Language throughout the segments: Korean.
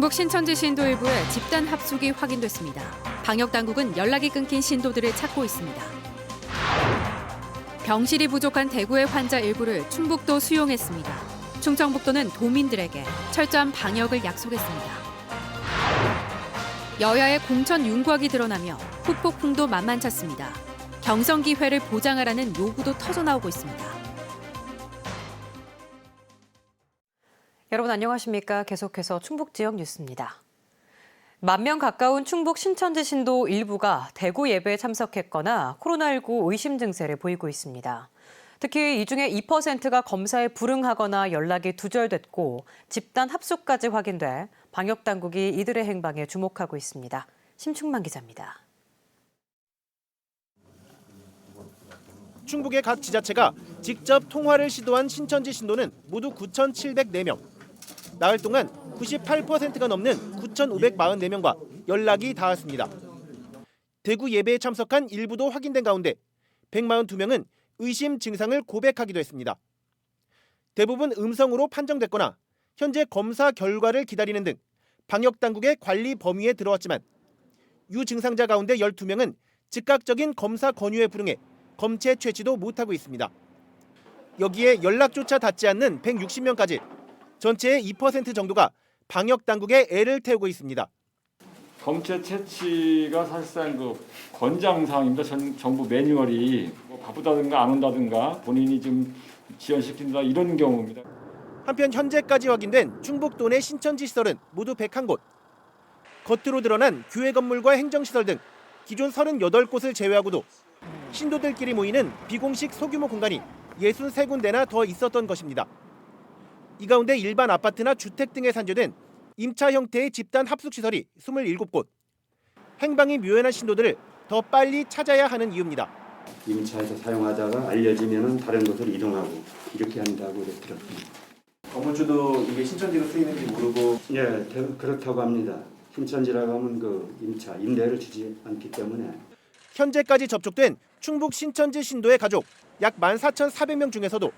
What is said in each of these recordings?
충북 신천지 신도 일부에 집단 합숙이 확인됐습니다. 방역당국은 연락이 끊긴 신도들을 찾고 있습니다. 병실이 부족한 대구의 환자 일부를 충북도 수용했습니다. 충청북도는 도민들에게 철저한 방역을 약속했습니다. 여야의 공천 윤곽이 드러나며 후폭풍도 만만찮습니다. 경선기회를 보장하라는 요구도 터져나오고 있습니다. 여러분 안녕하십니까? 계속해서 충북 지역 뉴스입니다. 10,000명 가까운 충북 신천지 신도 일부가 대구 예배에 참석했거나 코로나19 의심 증세를 보이고 있습니다. 특히 이 중에 2%가 검사에 불응하거나 연락이 두절됐고 집단 합숙까지 확인돼 방역당국이 이들의 행방에 주목하고 있습니다. 심충만 기자입니다. 충북의 각 지자체가 직접 통화를 시도한 신천지 신도는 모두 9,704명. 나흘 동안 98%가 넘는 9,544명과 연락이 닿았습니다. 대구 예배에 참석한 일부도 확인된 가운데 142명은 의심 증상을 고백하기도 했습니다. 대부분 음성으로 판정됐거나 현재 검사 결과를 기다리는 등 방역당국의 관리 범위에 들어왔지만 유증상자 가운데 12명은 즉각적인 검사 권유에 불응해 검체 채취도 못하고 있습니다. 여기에 연락조차 닿지 않는 160명까지 전체의 2% 정도가 방역당국에 애를 태우고 있습니다. 검체 채취가 사실상 권장사항입니다. 정부 매뉴얼이 바쁘다든가 안 온다든가 본인이 좀 지연시킨다 이런 경우입니다. 한편 현재까지 확인된 충북도 내 신천지 시설은 모두 101곳. 겉으로 드러난 교회 건물과 행정시설 등 기존 38곳을 제외하고도 신도들끼리 모이는 비공식 소규모 공간이 63군데나 더 있었던 것입니다. 이 가운데 일반 아파트나 주택 등에 산재된 임차 형태의 집단 합숙시설이 27곳. 행방이 묘연한 신도들을 더 빨리 찾아야 하는 이유입니다. 임차에서 사용하다가 알려지면 다른 곳으로 이동하고 이렇게 한다고 들었습니다. 건물주도 이게 신천지로 쓰이는지 모르고 예, 그렇다고 합니다. 신천지라고 하면 임차, 임대를 주지 않기 때문에. 현재까지 접촉된 충북 신천지 신도의 가족 약 14,400명 중에서도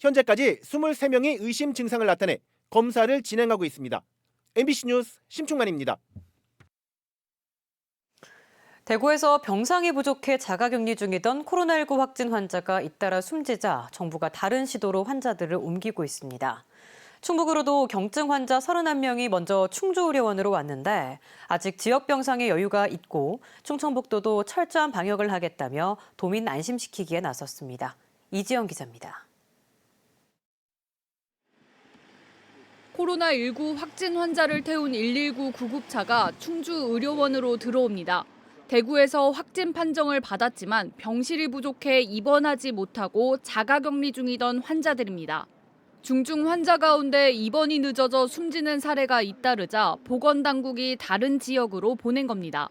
현재까지 23명이 의심 증상을 나타내 검사를 진행하고 있습니다. MBC 뉴스 심충만입니다. 대구에서 병상이 부족해 자가격리 중이던 코로나19 확진 환자가 잇따라 숨지자 정부가 다른 시도로 환자들을 옮기고 있습니다. 충북으로도 경증 환자 31명이 먼저 충주의료원으로 왔는데 아직 지역 병상에 여유가 있고 충청북도도 철저한 방역을 하겠다며 도민 안심시키기에 나섰습니다. 이지영 기자입니다. 코로나19 확진 환자를 태운 119 구급차가 충주의료원으로 들어옵니다. 대구에서 확진 판정을 받았지만 병실이 부족해 입원하지 못하고 자가격리 중이던 환자들입니다. 중증 환자 가운데 입원이 늦어져 숨지는 사례가 잇따르자 보건당국이 다른 지역으로 보낸 겁니다.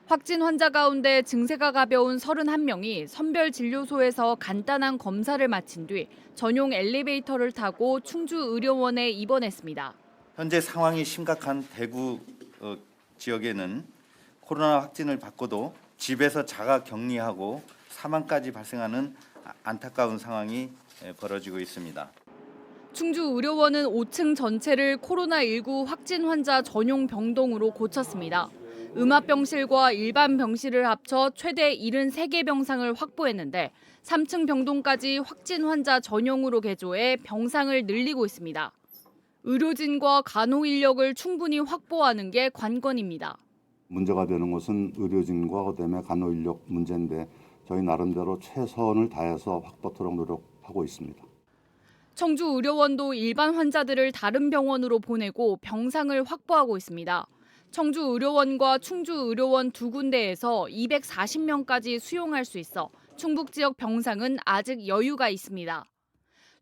확진 환자 가운데 증세가 가벼운 31명이 선별진료소에서 간단한 검사를 마친 뒤 전용 엘리베이터를 타고 충주의료원에 입원했습니다. 현재 상황이 심각한 대구 지역에는 코로나 확진을 받고도 집에서 자가 격리하고 사망까지 발생하는 안타까운 상황이 벌어지고 있습니다. 충주의료원은 5층 전체를 코로나19 확진 환자 전용 병동으로 고쳤습니다. 음압병실과 일반 병실을 합쳐 최대 73개 병상을 확보했는데 3층 병동까지 확진 환자 전용으로 개조해 병상을 늘리고 있습니다. 의료진과 간호 인력을 충분히 확보하는 게 관건입니다. 문제가 되는 것은 의료진과 그다음에 간호 인력 문제인데 저희 나름대로 최선을 다해서 확보토록 노력하고 있습니다. 청주의료원도 일반 환자들을 다른 병원으로 보내고 병상을 확보하고 있습니다. 청주의료원과 충주의료원 두 군데에서 240명까지 수용할 수 있어 충북 지역 병상은 아직 여유가 있습니다.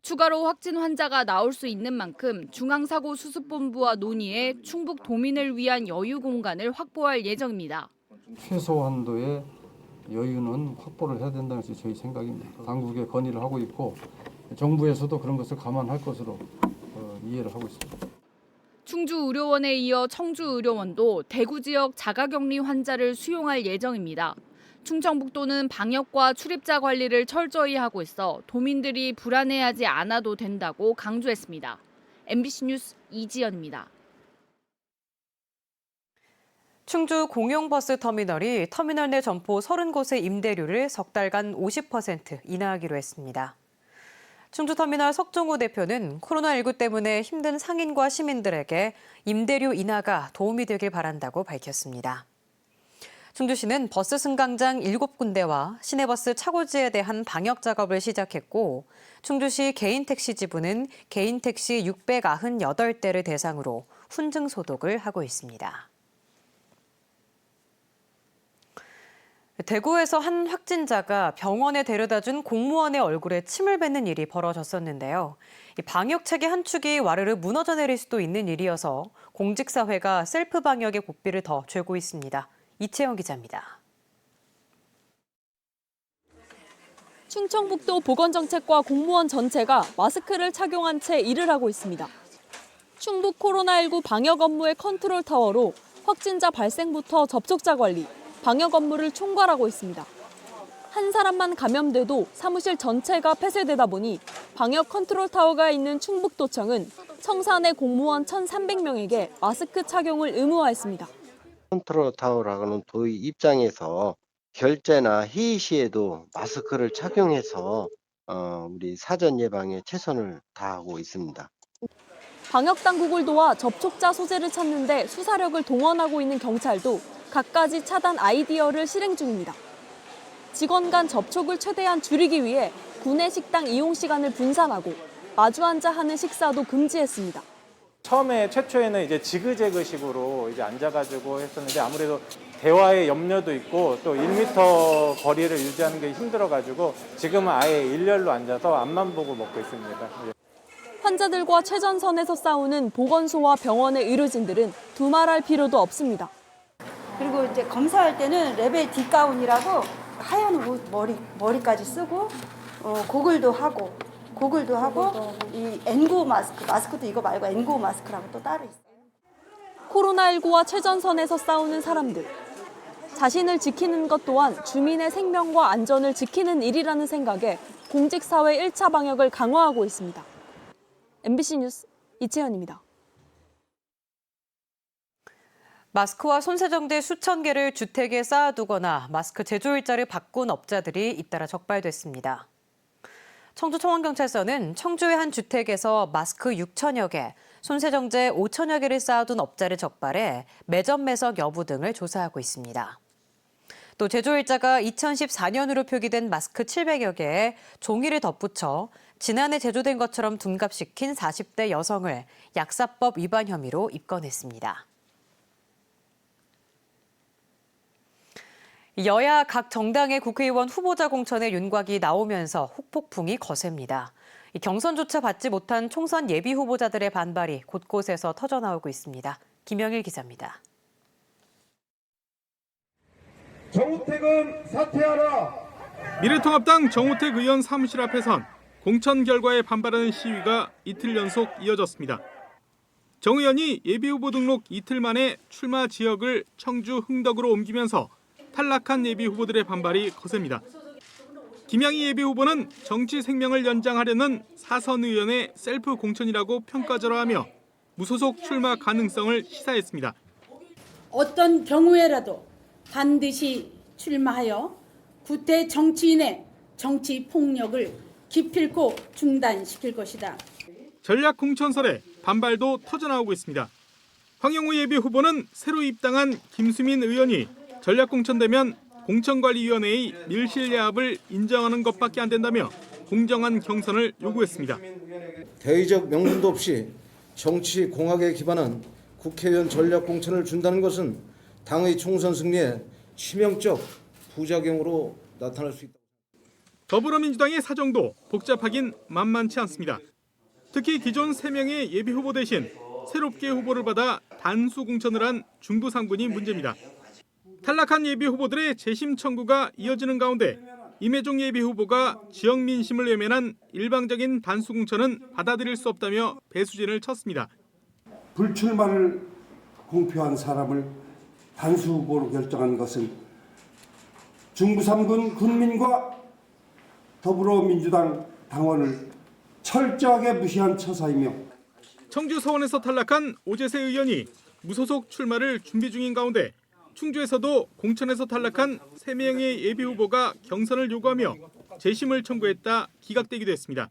추가로 확진 환자가 나올 수 있는 만큼 중앙사고수습본부와 논의해 충북 도민을 위한 여유 공간을 확보할 예정입니다. 최소 한도의 여유는 확보를 해야 된다는 것이 저희 생각입니다. 당국에 건의를 하고 있고 정부에서도 그런 것을 감안할 것으로 이해를 하고 있습니다. 충주의료원에 이어 청주의료원도 대구 지역 자가격리 환자를 수용할 예정입니다. 충청북도는 방역과 출입자 관리를 철저히 하고 있어 도민들이 불안해하지 않아도 된다고 강조했습니다. MBC 뉴스 이지연입니다. 충주 공용버스 터미널이 터미널 내 점포 30곳의 임대료를 석 달간 50% 인하하기로 했습니다. 충주터미널 석종호 대표는 코로나19 때문에 힘든 상인과 시민들에게 임대료 인하가 도움이 되길 바란다고 밝혔습니다. 충주시는 버스 승강장 7군데와 시내버스 차고지에 대한 방역 작업을 시작했고 충주시 개인택시 지부는 개인택시 698대를 대상으로 훈증 소독을 하고 있습니다. 대구에서 한 확진자가 병원에 데려다준 공무원의 얼굴에 침을 뱉는 일이 벌어졌었는데요. 방역체계 한 축이 와르르 무너져 내릴 수도 있는 일이어서 공직사회가 셀프 방역의 고삐를 더 쥐고 있습니다. 이채영 기자입니다. 충청북도 보건정책과 공무원 전체가 마스크를 착용한 채 일을 하고 있습니다. 충북 코로나19 방역 업무의 컨트롤 타워로 확진자 발생부터 접촉자 관리, 방역 업무를 총괄하고 있습니다. 한 사람만 감염돼도 사무실 전체가 폐쇄되다 보니 방역 컨트롤 타워가 있는 충북도청은 청사내 공무원 1,300명에게 마스크 착용을 의무화했습니다. 컨트롤 타워라는 도의 입장에서 결제나 회의 시에도 마스크를 착용해서 우리 사전 예방에 최선을 다하고 있습니다. 방역 당국을 도와 접촉자 소재를 찾는 데 수사력을 동원하고 있는 경찰도 갖가지 차단 아이디어를 실행 중입니다. 직원 간 접촉을 최대한 줄이기 위해 구내 식당 이용 시간을 분산하고 마주 앉아 하는 식사도 금지했습니다. 처음에 최초에는 이제 지그재그식으로 이제 앉아가지고 했었는데 아무래도 대화의 염려도 있고 또 1m 거리를 유지하는 게 힘들어가지고 지금은 아예 일렬로 앉아서 앞만 보고 먹고 있습니다. 환자들과 최전선에서 싸우는 보건소와 병원의 의료진들은 두말할 필요도 없습니다. 그리고 이제 검사할 때는 레벨 D 가운이라고 하얀 옷 머리까지 쓰고 고글도 하고 이 N95 마스크도 이거 말고 N95 마스크라고 또 따로 있어요. 코로나19와 최전선에서 싸우는 사람들. 자신을 지키는 것 또한 주민의 생명과 안전을 지키는 일이라는 생각에 공직사회 1차 방역을 강화하고 있습니다. MBC 뉴스 이채연입니다. 마스크와 손세정제 수천 개를 주택에 쌓아두거나 마스크 제조일자를 바꾼 업자들이 잇따라 적발됐습니다. 청주청원경찰서는 청주의 한 주택에서 마스크 6천여 개, 손세정제 5천여 개를 쌓아둔 업자를 적발해 매점 매석 여부 등을 조사하고 있습니다. 또 제조일자가 2014년으로 표기된 마스크 700여 개에 종이를 덧붙여 지난해 제조된 것처럼 둔갑시킨 40대 여성을 약사법 위반 혐의로 입건했습니다. 여야 각 정당의 국회의원 후보자 공천의 윤곽이 나오면서 후폭풍이 거셉니다. 경선조차 받지 못한 총선 예비 후보자들의 반발이 곳곳에서 터져나오고 있습니다. 김영일 기자입니다. 정우택은 사퇴하라. 미래통합당 정우택 의원 사무실 앞에선 공천 결과에 반발하는 시위가 이틀 연속 이어졌습니다. 정 의원이 예비후보 등록 이틀 만에 출마 지역을 청주 흥덕으로 옮기면서 탈락한 예비후보들의 반발이 거셉니다. 김양희 예비후보는 정치 생명을 연장하려는 사선 의원의 셀프 공천이라고 평가절하하며 무소속 출마 가능성을 시사했습니다. 어떤 경우에라도 반드시 출마하여 구태 정치인의 정치 폭력을 기필코 중단시킬 것이다. 전략 공천설에 반발도 터져나오고 있습니다. 황영우 예비후보는 새로 입당한 김수민 의원이 전략 공천되면 공천관리위원회의 밀실예합을 인정하는 것밖에 안 된다며 공정한 경선을 요구했습니다. 대의적 명분도 없이 정치 공학에 기반한 국회의원 전략 공천을 준다는 것은 당의 총선 승리에 치명적 부작용으로 나타날 수 있다. 더불어민주당의 사정도 복잡하긴 만만치 않습니다. 특히 기존 3명의 예비후보 대신 새롭게 후보를 받아 단수 공천을 한 중부상군이 문제입니다. 탈락한 예비후보들의 재심 청구가 이어지는 가운데 임혜종 예비후보가 지역 민심을 외면한 일방적인 단수 공천은 받아들일 수 없다며 배수진을 쳤습니다. 불출마를 공표한 사람을 단수 후보로 결정한 것은 중부3군 군민과 더불어민주당 당원을 철저하게 무시한 처사이며 청주 서원에서 탈락한 오재세 의원이 무소속 출마를 준비 중인 가운데 충주에서도 공천에서 탈락한 3명의 예비후보가 경선을 요구하며 재심을 청구했다 기각되기도 했습니다.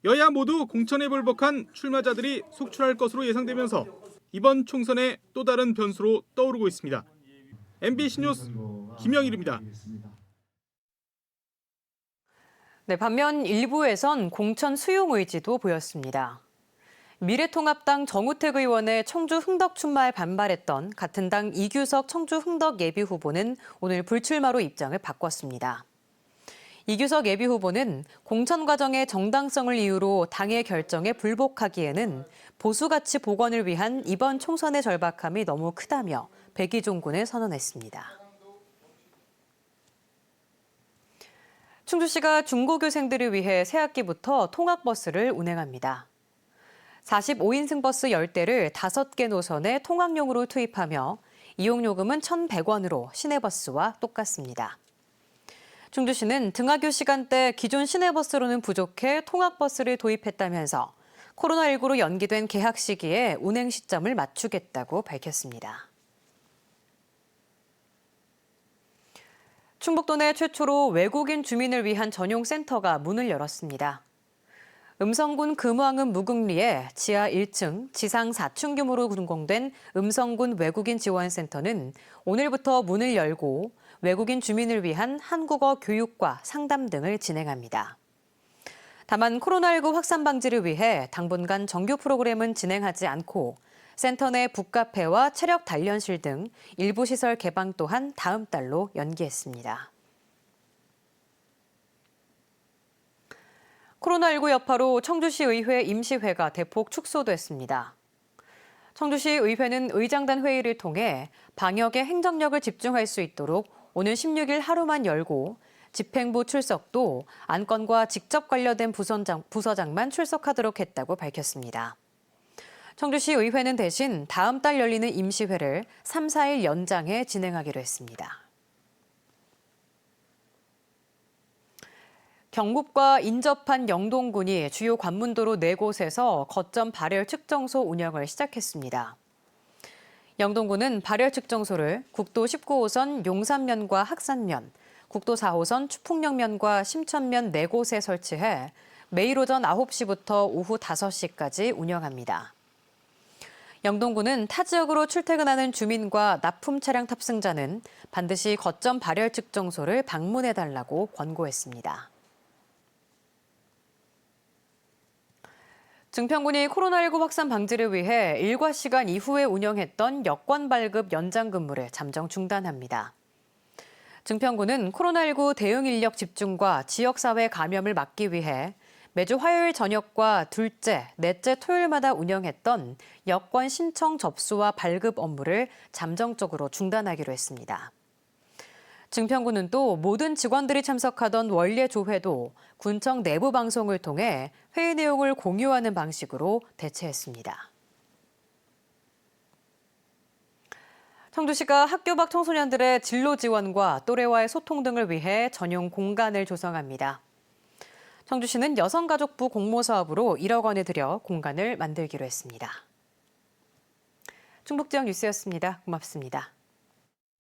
여야 모두 공천에 불복한 출마자들이 속출할 것으로 예상되면서 이번 총선의 또 다른 변수로 떠오르고 있습니다. MBC 뉴스 김영일입니다. 네, 반면 일부에선 공천 수용 의지도 보였습니다. 미래통합당 정우택 의원의 청주 흥덕 출마에 반발했던 같은 당 이규석 청주 흥덕 예비후보는 오늘 불출마로 입장을 바꿨습니다. 이규석 예비후보는 공천 과정의 정당성을 이유로 당의 결정에 불복하기에는 보수가치 복원을 위한 이번 총선의 절박함이 너무 크다며 백의종군을 선언했습니다. 충주시가 중고교생들을 위해 새학기부터 통학버스를 운행합니다. 45인승 버스 10대를 5개 노선에 통학용으로 투입하며 이용요금은 1,100원으로 시내버스와 똑같습니다. 충주시는 등하교 시간대 기존 시내버스로는 부족해 통학버스를 도입했다면서 코로나19로 연기된 개학 시기에 운행 시점을 맞추겠다고 밝혔습니다. 충북도 내 최초로 외국인 주민을 위한 전용 센터가 문을 열었습니다. 음성군 금왕읍 무궁리에 지하 1층, 지상 4층 규모로 준공된 음성군 외국인 지원센터는 오늘부터 문을 열고 외국인 주민을 위한 한국어 교육과 상담 등을 진행합니다. 다만 코로나19 확산 방지를 위해 당분간 정규 프로그램은 진행하지 않고 센터 내 북카페와 체력 단련실 등 일부 시설 개방 또한 다음 달로 연기했습니다. 코로나19 여파로 청주시 의회 임시회가 대폭 축소됐습니다. 청주시 의회는 의장단 회의를 통해 방역에 행정력을 집중할 수 있도록 오는 16일 하루만 열고 집행부 출석도 안건과 직접 관련된 부서장만 출석하도록 했다고 밝혔습니다. 청주시 의회는 대신 다음 달 열리는 임시회를 3, 4일 연장해 진행하기로 했습니다. 경북과 인접한 영동군이 주요 관문도로 4곳에서 거점 발열 측정소 운영을 시작했습니다. 영동군은 발열 측정소를 국도 19호선 용산면과 학산면, 국도 4호선 추풍령면과 심천면 4곳에 설치해 매일 오전 9시부터 오후 5시까지 운영합니다. 영동군은 타 지역으로 출퇴근하는 주민과 납품 차량 탑승자는 반드시 거점 발열 측정소를 방문해달라고 권고했습니다. 증평군이 코로나19 확산 방지를 위해 일과 시간 이후에 운영했던 여권 발급 연장 근무를 잠정 중단합니다. 증평군은 코로나19 대응 인력 집중과 지역사회 감염을 막기 위해 매주 화요일 저녁과 둘째, 넷째 토요일마다 운영했던 여권 신청 접수와 발급 업무를 잠정적으로 중단하기로 했습니다. 증평군은 또 모든 직원들이 참석하던 원례 조회도 군청 내부 방송을 통해 회의 내용을 공유하는 방식으로 대체했습니다. 청주시가 학교 밖 청소년들의 진로 지원과 또래와의 소통 등을 위해 전용 공간을 조성합니다. 청주시는 여성가족부 공모사업으로 1억 원을 들여 공간을 만들기로 했습니다. 충북지역 뉴스였습니다. 고맙습니다.